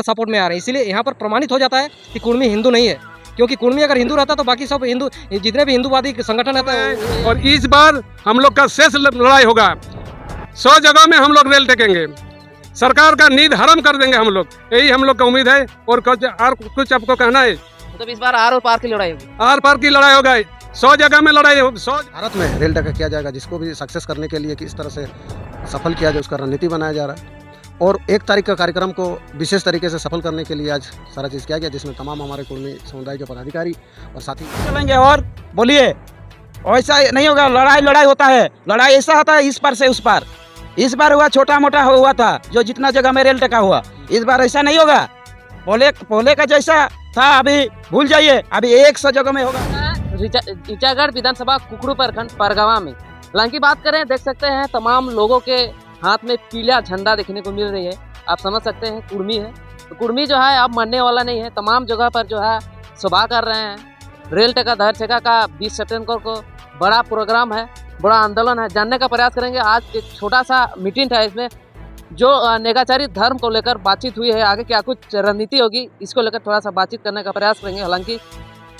Support में आ रहे हैं। इसीलिए यहाँ पर प्रमाणित हो जाता है कि कुर्मी हिंदू नहीं है, क्योंकि कुर्मी अगर हिंदू रहता तो बाकी सब हिंदू, जितने भी हिंदूवादी संगठन रहता है। और इस बार हम लोग का शेष लड़ाई होगा। 100 जगह में हम लोग रेल टेकेंगे, सरकार का नींद हरम कर देंगे हम लोग, यही हम लोग का उम्मीद है। और कुछ आपको कहना है? मतलब इस बार आर और पार की लड़ाई होगी। आर पार की लड़ाई होगा, 100 जगह में लड़ाई होगी। 100 भारत में रेल टक्कर किया जाएगा, जिसको भी सक्सेस करने के लिए किस तरह से सफल किया जाए उसका रणनीति बनाया जा रहा है। और 1 तारीख का कार्यक्रम को विशेष तरीके से सफल करने के लिए आज सारा चीज़ किया गया, जिसमें तमाम हमारे कुर्मी समुदाय के पदाधिकारी और साथी चलेंगे। और बोलिए, ऐसा नहीं होगा। लड़ाई होता है, लड़ाई ऐसा होता है इस पार से उस पार। इस बार हुआ छोटा मोटा हुआ था, जो जितना जगह में रेल टका हुआ, इस बार ऐसा नहीं होगा। पहले का जैसा था अभी भूल जाइए, अभी 100 जगह में होगा। ईचागढ़ विधानसभा कुकड़ू प्रखंड परगवा में हालांकि बात करें, देख सकते हैं तमाम लोगों के हाथ में पीला झंडा देखने को मिल रही है। आप समझ सकते हैं कुर्मी है, तो कुर्मी जो है अब मरने वाला नहीं है। तमाम जगह पर जो है सभा कर रहे हैं। रेल टका धर ठेका का 20 सितंबर को बड़ा प्रोग्राम है, बड़ा आंदोलन है। जानने का प्रयास करेंगे। आज एक छोटा सा मीटिंग था, इसमें जो नेगाचारी धर्म को लेकर बातचीत हुई है, आगे क्या कुछ रणनीति होगी इसको लेकर थोड़ा सा बातचीत करने का प्रयास करेंगे। हालांकि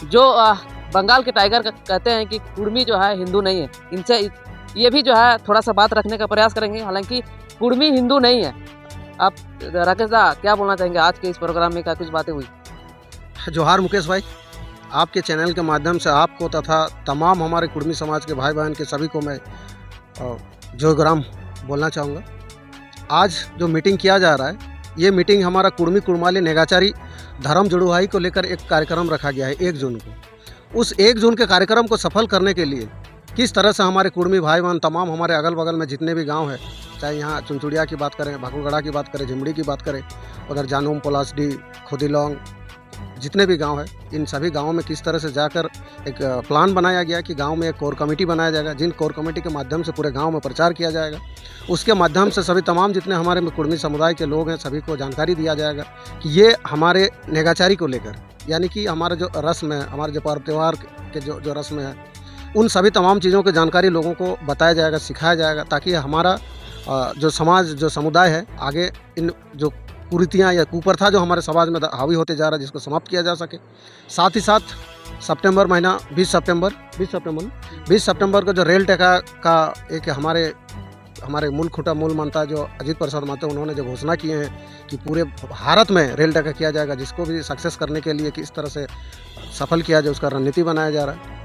जो बंगाल के टाइगर कहते हैं कि कुर्मी जो है हिंदू नहीं है, इनसे ये भी जो है थोड़ा सा बात रखने का प्रयास करेंगे। हालांकि कुर्मी हिंदू नहीं है। आप राकेश दा क्या बोलना चाहेंगे? आज के इस प्रोग्राम में क्या कुछ बातें हुई? जोहार मुकेश भाई, आपके चैनल के माध्यम से आपको तथा तमाम हमारे कुर्मी समाज के भाई बहन के सभी को मैं जोग्राम बोलना चाहूँगा। आज जो मीटिंग किया जा रहा है, ये मीटिंग हमारा कुर्मी कुर्माली नेगाचारी धर्म जुड़वाई को लेकर एक कार्यक्रम रखा गया है 1 जून को। उस 1 जून के कार्यक्रम को सफल करने के लिए किस तरह से हमारे कुर्मी भाई बहन तमाम हमारे अगल बगल में जितने भी गांव है, चाहे यहाँ चुनचुड़िया की बात करें, भाकुलगढ़ा की बात करें, झिमड़ी की बात करें, उधर जानूम, पलासडी, खुदिलोंग, जितने भी गांव है, इन सभी गांवों में किस तरह से जाकर एक प्लान बनाया गया कि गांव में एक कोर कमेटी बनाया जाएगा, जिन कोर कमेटी के माध्यम से पूरे गांव में प्रचार किया जाएगा। उसके माध्यम से सभी तमाम जितने हमारे कुर्मी समुदाय के लोग हैं सभी को जानकारी दिया जाएगा कि ये हमारे नेगाचारी को लेकर, यानी कि हमारे जो रस्म है, हमारे जो पर्व त्यौहार के जो रस्म है, उन सभी तमाम चीज़ों की जानकारी लोगों को बताया जाएगा, सिखाया जाएगा, ताकि हमारा जो समाज, जो समुदाय है, आगे इन जो कुरीतियाँ या कुप्रथा जो हमारे समाज में हावी होते जा रहा है, जिसको समाप्त किया जा सके। साथ ही साथ सितंबर महीना 20 सितंबर को जो रेल टका का एक हमारे मूल खुटा मूल मंता जो अजीत प्रसाद महतो, उन्होंने जो घोषणा किए हैं कि पूरे भारत में रेल टका किया जाएगा, जिसको भी सक्सेस करने के लिए किस तरह से सफल किया जाए उसका रणनीति बनाया जा रहा है।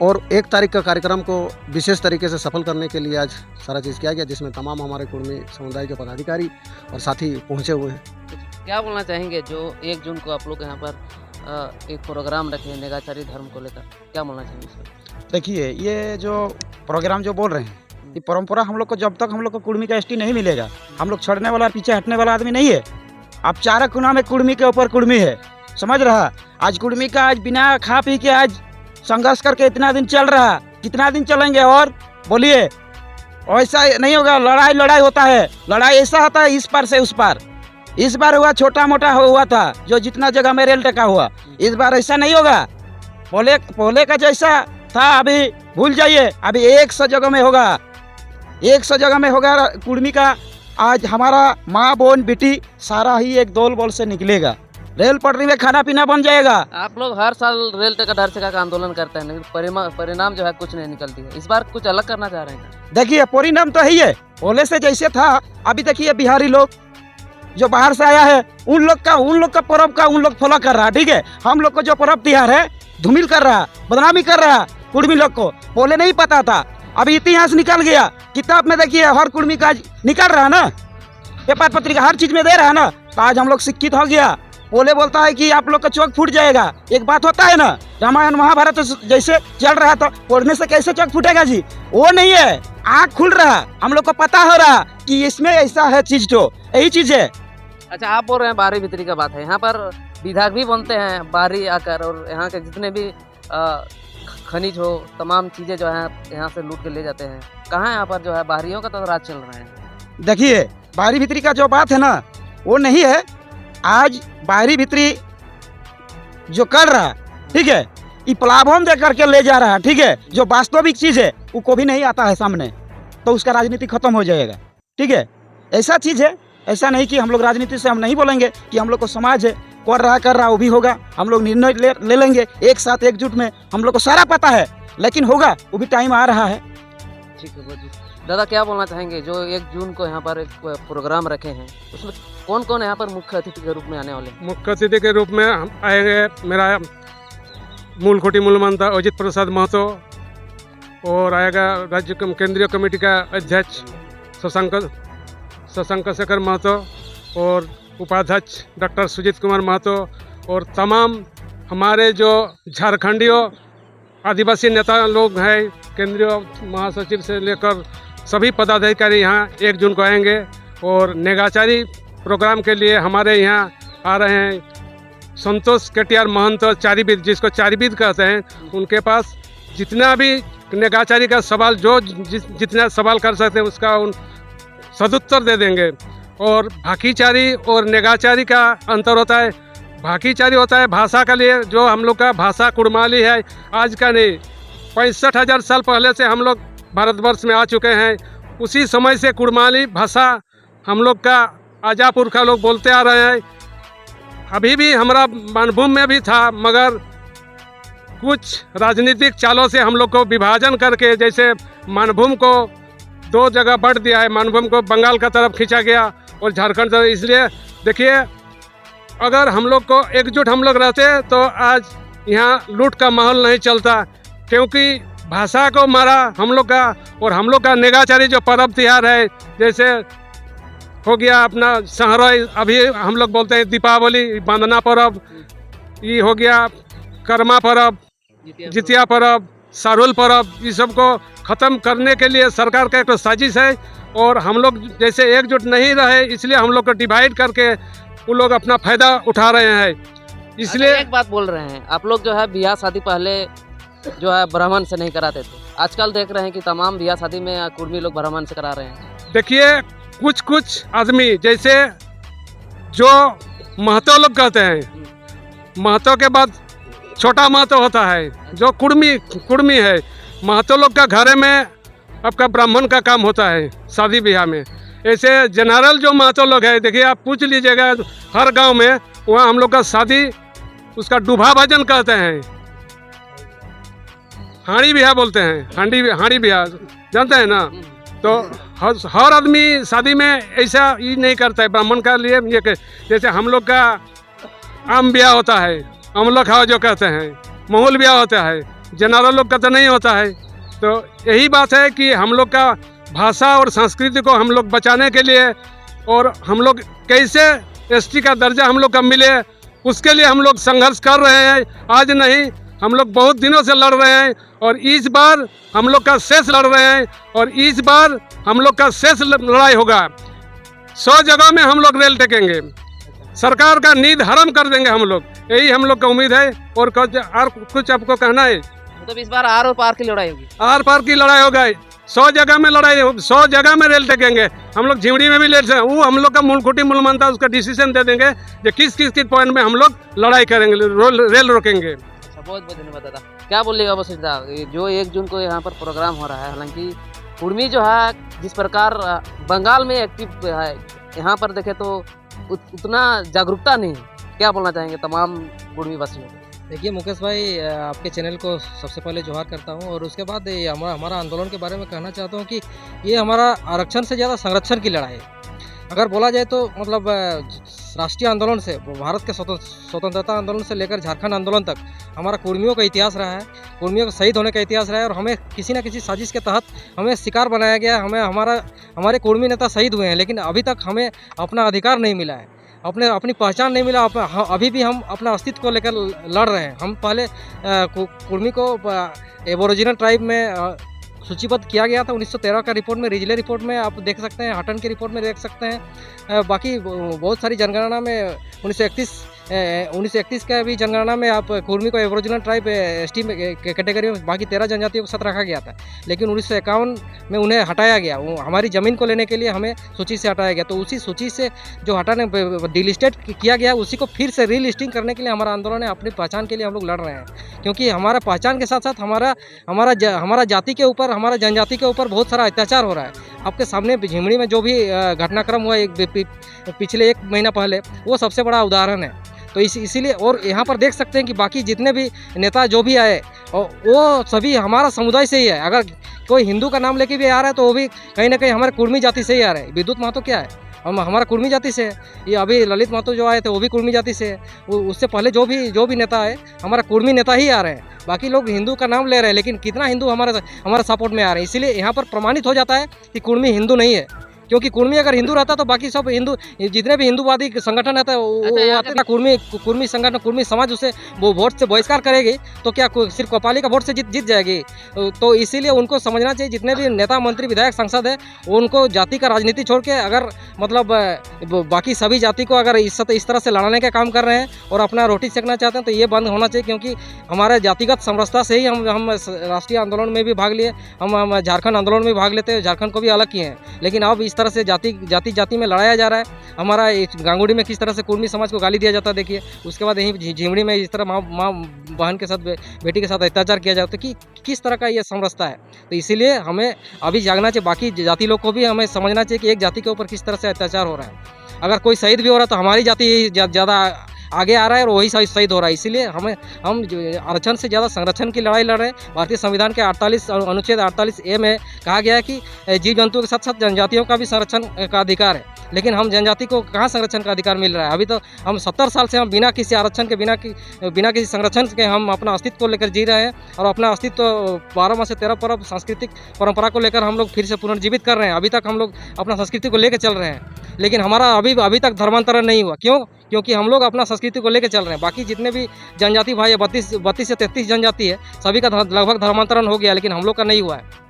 और 1 तारीख का कार्यक्रम को विशेष तरीके से सफल करने के लिए आज सारा चीज़ किया गया, जिसमें तमाम हमारे कुर्मी समुदाय के पदाधिकारी और साथी पहुंचे हुए हैं। क्या बोलना चाहेंगे? जो 1 जून को आप लोग यहाँ पर एक प्रोग्राम रखे नेगाचारी धर्म को लेकर, क्या बोलना चाहेंगे इस पर? देखिए, ये जो प्रोग्राम जो बोल रहे हैं, ये परंपरा हम लोग को, जब तक हम लोग को कुर्मी का एसटी नहीं मिलेगा, हम लोग छोड़ने वाला, पीछे हटने वाला आदमी नहीं है। अब चारा कोना में कुर्मी के ऊपर कुर्मी है, समझ रहा। आज कुर्मी का आज बिना खा पी के आज संघर्ष करके इतना दिन चल रहा, कितना दिन चलेंगे? और बोलिए, ऐसा नहीं होगा। लड़ाई होता है, लड़ाई ऐसा होता है इस पार से उस पार। इस बार हुआ छोटा मोटा हुआ था, जो जितना जगह में रेल टका हुआ, इस बार ऐसा नहीं होगा। पहले का जैसा था अभी भूल जाइए, अभी 100 जगह में होगा। 100 जगह में होगा कुर्मी का। आज हमारा माँ बहन बेटी सारा ही एक दौल बौल से निकलेगा। रेल पटरी में खाना पीना बन जाएगा। आप लोग हर साल रेल टका धर ठेका का आंदोलन करते हैं, लेकिन परिणाम जो है कुछ नहीं निकलती है। इस बार कुछ अलग करना चाह रहे हैं? देखिए, परिणाम तो ही है, पहले से जैसे था। अभी देखिए, बिहारी लोग जो बाहर से आया है, उन लोग का पर्व का उन लोग फॉलो कर रहा है, ठीक है। हम लोग को जो पर्व त्योहार है धूमिल कर रहा, बदनामी कर रहा कुर्मी लोग को। पहले नहीं पता था, अभी इतिहास निकल गया। किताब में देखिए, हर कुर्मी का निकल रहा है ना, पेपर पत्रिका हर चीज में दे रहा है ना। तो आज हम लोग शिक्षित हो गया। बोले बोलता है कि आप लोग का चौक फूट जाएगा। एक बात होता है ना, रामायण महाभारत जैसे चल रहा, तो पढ़ने से कैसे चौक फूटेगा जी? वो नहीं है, आँख खुल रहा, हम लोग को पता हो रहा कि इसमें ऐसा है चीज, तो यही चीज है। अच्छा, आप बोल रहे हैं बाहरी भीतरी का बात है। यहाँ पर विधायक भी बनते हैं बाहरी आकर, और यहाँ के जितने भी खनिज हो, तमाम चीज़ें जो है यहाँ से लूट के ले जाते हैं। कहाँ यहाँ पर जो है बाहरियों का तो राज चल रहा है? देखिए, बाहरी भीतरी का जो बात है ना, वो नहीं है। आज बाहरी भीतरी जो कर रहा, ठीक है, ये प्रलोभन दे करके ले जा रहा है, ठीक है। जो वास्तविक चीज़ है वो को भी नहीं आता है सामने, तो उसका राजनीति खत्म हो जाएगा, ठीक है। ऐसा चीज़ है ऐसा नहीं कि हम लोग राजनीति से हम नहीं बोलेंगे कि हम लोग को समाज है, कर रहा वो भी होगा, हम लोग निर्णय ले लेंगे एक साथ एकजुट में, हम लोग को सारा पता है, लेकिन होगा, वो भी टाइम आ रहा है। ठीक है बहुत जी। दादा क्या बोलना चाहेंगे, जो 1 जून को यहाँ पर एक प्रोग्राम रखे हैं, उसमें कौन कौन यहाँ पर मुख्य अतिथि के रूप में आने वाले हैं? मुख्य अतिथि के रूप में हम आएंगे मेरा मूलकोटी मूलमंत्री अजित प्रसाद महतो, और आएगा राज्य केंद्रीय कमेटी का अध्यक्ष शशांक शेखर महतो, और उपाध्यक्ष डॉक्टर सुजीत कुमार महतो, और तमाम हमारे जो झारखंडियों आदिवासी नेता लोग हैं, केंद्रीय महासचिव से लेकर सभी पदाधिकारी यहाँ 1 जून को आएंगे। और नेगाचारी प्रोग्राम के लिए हमारे यहाँ आ रहे हैं संतोष केटीआर महंत चारीविद, जिसको चारीविद कहते हैं, उनके पास जितना भी नेगाचारी का सवाल जो जितना सवाल कर सकते हैं उसका उन सदुत्तर दे देंगे। और भाकीचारी और नेगाचारी का अंतर होता है, भाकीचारी होता है भाषा के लिए, जो हम लोग का भाषा कुड़माली है, आज का नहीं, 65,000 साल पहले से हम लोग भारतवर्ष में आ चुके हैं। उसी समय से कुड़माली भाषा हम लोग का आजा पुरखा लोग बोलते आ रहे हैं। अभी भी हमारा मानभूमि में भी था, मगर कुछ राजनीतिक चालों से हम लोग को विभाजन करके, जैसे मानभूमि को 2 जगह बांट दिया है, मानभूमि को बंगाल का तरफ खींचा गया और झारखंड तरफ। इसलिए देखिए, अगर हम लोग को एकजुट हम लोग रहते तो आज यहाँ लूट का माहौल नहीं चलता, क्योंकि भाषा को मारा हम लोग का। और हम लोग का नेगाचारी जो पर्व त्योहार है, जैसे हो गया अपना सहरई, अभी हम लोग बोलते हैं दीपावली, बांधना पर्व, ये हो गया कर्मा पर्व, जितिया पर्व, सारुल पर्व, ये सब को ख़त्म करने के लिए सरकार का एक तो साजिश है। और हम लोग जैसे एकजुट नहीं रहे, इसलिए हम लोग को डिवाइड करके वो लोग अपना फ़ायदा उठा रहे हैं। इसलिए एक बात बोल रहे हैं आप लोग, जो है ब्याह शादी पहले जो है ब्राह्मण से नहीं कराते थे, आजकल देख रहे हैं कि तमाम ब्याह शादी में कुर्मी लोग ब्राह्मण से करा रहे हैं। देखिए, कुछ आदमी जैसे जो महतो लोग कहते हैं, महतो के बाद छोटा महतो होता है, जो कुर्मी है, महतो लोग का घरे में आपका ब्राह्मण का काम होता है शादी ब्याह में। ऐसे जनरल जो महतो लोग हैं, देखिए आप पूछ लीजिएगा हर गांव में, वहाँ हम लोग का शादी उसका डूभा भजन कहते हैं, हाड़ी ब्याह बोलते हैं, हाड़ी ब्याह जानते हैं ना। तो हर आदमी शादी में ऐसा ये नहीं करता है ब्राह्मण का लिए, ये जैसे हम लोग का आम ब्याह होता है, अमला खाओ जो कहते हैं, माहौल ब्याह होता है, जनरल लोग का तो नहीं होता है। तो यही बात है कि हम लोग का भाषा और संस्कृति को हम लोग बचाने के लिए, और हम लोग कैसे एसटी का दर्जा हम लोग का मिले, उसके लिए हम लोग संघर्ष कर रहे हैं। आज नहीं, हम लोग बहुत दिनों से लड़ रहे हैं, और इस बार हम लोग का शेष लड़ रहे हैं, और इस बार हम लोग का शेष लड़ाई होगा। 100 जगह में हम लोग रेल टेकेंगे, सरकार का नींद हरम कर देंगे हम लोग, यही हम लोग का उम्मीद है। और कुछ आपको कहना है? मतलब इस बार आर और पार की लड़ाई होगी, आर पार की लड़ाई होगा। 100 जगह में लड़ाई, 100 जगह में रेल टेकेंगे हम लोग। झिमड़ी में भी रेल से वो हम लोग का मूलकोटी मूलमंत्री उसका डिसीजन दे देंगे कि किस पॉइंट में हम लोग लड़ाई करेंगे, रेल रोकेंगे। बहुत बहुत धन्यवाद दादा। क्या बोलिएगा वसुंधरा, जो 1 जून को यहाँ पर प्रोग्राम हो रहा है, हालांकि कुर्मी जो है जिस प्रकार बंगाल में एक्टिव है, यहाँ पर देखें तो उतना जागरूकता नहीं है, क्या बोलना चाहेंगे तमाम कुर्मी वासियों को? देखिए मुकेश भाई, आपके चैनल को सबसे पहले जोहार करता हूँ, और उसके बाद ये हमारा आंदोलन के बारे में कहना चाहता हूँ कि ये हमारा आरक्षण से ज़्यादा संरक्षण की लड़ाई है। अगर बोला जाए तो मतलब राष्ट्रीय आंदोलन से, भारत के स्वतंत्रता आंदोलन से लेकर झारखंड आंदोलन तक हमारा कुर्मियों का इतिहास रहा है, कुर्मियों का शहीद होने का इतिहास रहा है। और हमें किसी न किसी साजिश के तहत हमें शिकार बनाया गया, हमारे कुर्मी नेता शहीद हुए हैं, लेकिन अभी तक हमें अपना अधिकार नहीं मिला है, अपनी पहचान नहीं मिला। अभी भी हम अपना अस्तित्व को लेकर लड़ रहे हैं। हम पहले कुर्मी को एबोरिजिनल ट्राइब में सूचीबद्ध किया गया था 1913 का रिपोर्ट में, रिजले रिपोर्ट में आप देख सकते हैं, हटन की रिपोर्ट में देख सकते हैं। बाकी बहुत सारी जनगणना में 1931 का भी जनगणना में आप कुर्मी को एबोरिजिनल ट्राइब एसटी में कैटेगरी में बाकी 13 जनजातियों को साथ रखा गया था, लेकिन 1951 में उन्हें हटाया गया। वो हमारी ज़मीन को लेने के लिए हमें सूची से हटाया गया। तो उसी सूची से जो हटाने डिलिस्टेड किया गया, उसी को फिर से रीलिस्टिंग करने के लिए हमारा आंदोलन है। अपनी पहचान के लिए हम लोग लड़ रहे हैं, क्योंकि हमारा पहचान के साथ साथ हमारा जाति के ऊपर, हमारा जनजाति के ऊपर बहुत सारा अत्याचार हो रहा है। आपके सामने झिमड़ी में जो भी घटनाक्रम हुआ पिछले 1 महीना पहले, वो सबसे बड़ा उदाहरण है। तो इसीलिए और यहाँ पर देख सकते हैं कि बाकी जितने भी नेता जो भी आए वो सभी हमारा समुदाय से ही है। अगर कोई हिंदू का नाम लेके भी आ रहा है तो वो भी कहीं ना कहीं हमारे कुर्मी जाति से ही आ रहे हैं। विद्युत महतो क्या है, हमारा कुर्मी जाति से है। ये अभी ललित महतो जो आए थे वो भी कुर्मी जाति से है। उससे पहले जो भी नेता आए हमारा कुर्मी नेता ही आ रहे हैं। बाकी लोग हिंदू का नाम ले रहे हैं, लेकिन कितना हिंदू हमारे सपोर्ट में आ रहे हैं। इसीलिए यहाँ पर प्रमाणित हो जाता है कि कुर्मी हिंदू नहीं है, क्योंकि कुर्मी अगर हिंदू रहता तो बाकी सब हिंदू, जितने भी हिंदूवादी संगठन रहता है वो आते ना। कुर्मी संगठन, कुर्मी समाज उसे वो वोट से बहिष्कार करेगी तो क्या सिर्फ कोपाली का वोट से जीत जाएगी। तो इसीलिए उनको समझना चाहिए, जितने भी नेता मंत्री विधायक सांसद है उनको जाति का राजनीति छोड़ के अगर मतलब बाकी सभी जाति को अगर इस तरह से लड़ाने का काम कर रहे हैं और अपना रोटी सेकना चाहते हैं तो ये बंद होना चाहिए। क्योंकि हमारे जातिगत समरसता से ही हम राष्ट्रीय आंदोलन में भी भाग लिए, हम झारखंड आंदोलन में भाग लेते हैं, झारखंड को भी अलग किए हैं। लेकिन अब इस तरह से जाति में लड़ाया जा रहा है। हमारा गांगुड़ी में किस तरह से कुर्मी समाज को गाली दिया जाता है देखिए, उसके बाद यहीं झिमड़ी में इस तरह माँ बहन के साथ, बेटी के साथ अत्याचार किया जाता है। कि किस तरह का ये समरसता है। तो इसीलिए हमें अभी जागना चाहिए, बाकी जाति लोग को भी हमें समझना चाहिए कि एक जाति के ऊपर किस तरह से अत्याचार हो रहा है। अगर कोई शहीद भी हो रहा है तो हमारी जाति ज़्यादा आगे आ रहा है और वही शहीद हो रहा है। इसीलिए हम आरक्षण से ज़्यादा संरक्षण की लड़ाई लड़ रहे हैं। भारतीय संविधान के 48 अनुच्छेद 48A में कहा गया है कि जीव जंतुओं के साथ साथ जनजातियों का भी संरक्षण का अधिकार है। लेकिन हम जनजाति को कहाँ संरक्षण का अधिकार मिल रहा है। अभी तो हम 70 साल से हम बिना किसी आरक्षण के, बिना किसी संरक्षण के हम अपना अस्तित्व को लेकर जी रहे हैं और अपना अस्तित्व 12 माह से 13 पर्व सांस्कृतिक परंपरा को लेकर हम लोग फिर से पुनर्जीवित कर रहे हैं। अभी तक हम लोग अपना संस्कृति को लेकर चल रहे हैं, लेकिन हमारा अभी तक धर्मांतरण नहीं हुआ। क्यों? क्योंकि हम लोग अपना संस्कृति को लेकर चल रहे हैं। बाकी जितने भी जनजाति भाई 32 से 33 जनजाति है, सभी का लगभग धर्मांतरण हो गया, लेकिन हम लोग का नहीं हुआ है।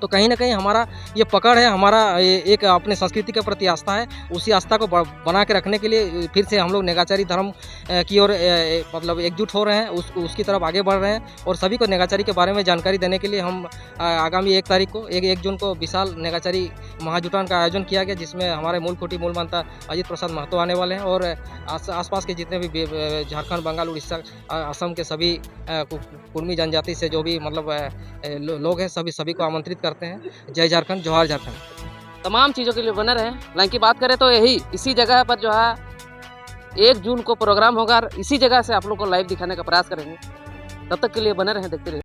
तो कहीं ना कहीं हमारा ये पकड़ है, हमारा एक अपने संस्कृति के प्रति आस्था है। उसी आस्था को बना के रखने के लिए फिर से हम लोग नेगाचारी धर्म की ओर मतलब एकजुट हो रहे हैं, उसकी तरफ आगे बढ़ रहे हैं। और सभी को नेगाचारी के बारे में जानकारी देने के लिए हम आगामी 1 तारीख को 1 जून को विशाल नेगाचारी महाजुटान का आयोजन किया गया, जिसमें हमारे मूल खूंटी मूल मंत्र अजीत प्रसाद महतो आने वाले हैं। और आसपास के जितने भी झारखंड, बंगाल, उड़ीसा, असम के सभी कुर्मी जनजाति से जो भी मतलब लोग हैं सभी को आमंत्रित करते हैं। जय झारखंड, जोहार झारखंड। तमाम चीज़ों के लिए बने रहें। हालांकि बात करें तो इसी जगह पर जो है 1 जून को प्रोग्राम होगा और इसी जगह से आप लोग को लाइव दिखाने का प्रयास करेंगे। तब तक के लिए बने रहें, देखते रहिए।